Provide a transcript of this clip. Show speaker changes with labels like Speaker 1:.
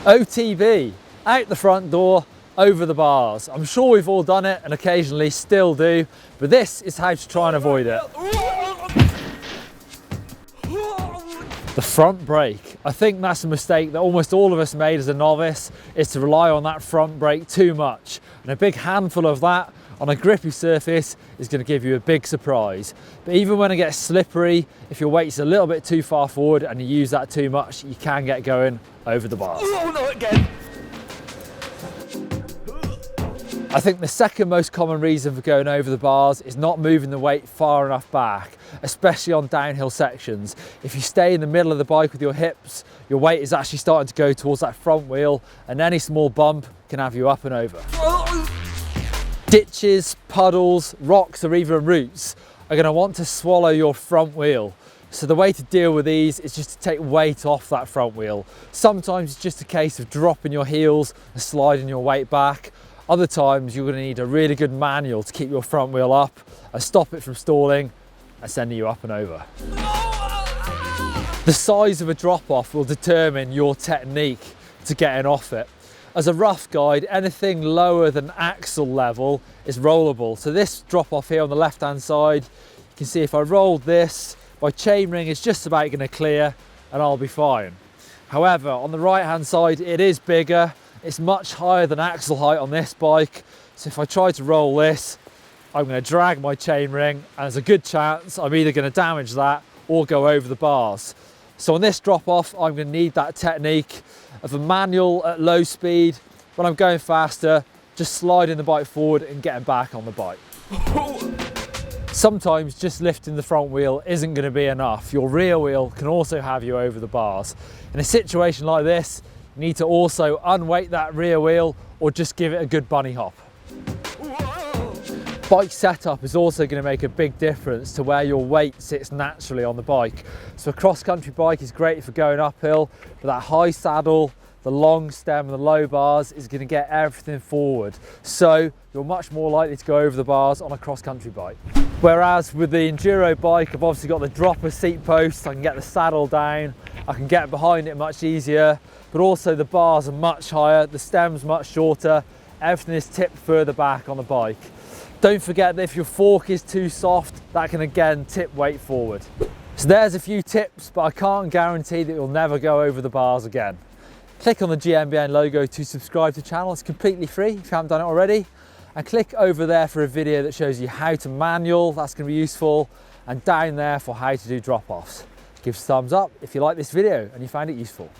Speaker 1: OTB, out the front door, over the bars. I'm sure we've all done it and occasionally still do, but this is how to try and avoid it. The front brake. I think that's a mistake that almost all of us made as a novice, is to rely on that front brake too much. And a big handful of that on a grippy surface is going to give you a big surprise. But even when it gets slippery, if your weight's a little bit too far forward and you use that too much, you can get going over the bars.
Speaker 2: Oh, no, again.
Speaker 1: I think the second most common reason for going over the bars is not moving the weight far enough back, especially on downhill sections. If you stay in the middle of the bike with your hips, your weight is actually starting to go towards that front wheel, and any small bump can have you up and over. Ditches, puddles, rocks, or even roots are going to want to swallow your front wheel. So the way to deal with these is just to take weight off that front wheel. Sometimes it's just a case of dropping your heels and sliding your weight back. Other times you're going to need a really good manual to keep your front wheel up and stop it from stalling and sending you up and over. The size of a drop-off will determine your technique to getting off it. As a rough guide, anything lower than axle level is rollable. So this drop-off here on the left-hand side, you can see if I rolled this, my chainring is just about going to clear and I'll be fine. However, on the right-hand side, it is bigger. It's much higher than axle height on this bike, so if I try to roll this, I'm going to drag my chainring, and there's a good chance I'm either going to damage that or go over the bars. So on this drop off, I'm going to need that technique of a manual at low speed. When I'm going faster, just sliding the bike forward and getting back on the bike. Sometimes just lifting the front wheel isn't going to be enough. Your rear wheel can also have you over the bars. In a situation like this, you need to also unweight that rear wheel or just give it a good bunny hop. Bike setup is also going to make a big difference to where your weight sits naturally on the bike. So a cross-country bike is great for going uphill, but that high saddle, the long stem and the low bars is going to get everything forward. So you're much more likely to go over the bars on a cross-country bike. Whereas with the enduro bike, I've obviously got the dropper seat post, I can get the saddle down, I can get behind it much easier, but also the bars are much higher, the stem's much shorter, everything is tipped further back on the bike. Don't forget that if your fork is too soft, that can again tip weight forward. So there's a few tips, but I can't guarantee that you'll never go over the bars again. Click on the GMBN logo to subscribe to the channel, it's completely free if you haven't done it already. And click over there for a video that shows you how to manual, that's going to be useful, and down there for how to do drop-offs. Give us a thumbs up if you like this video and you find it useful.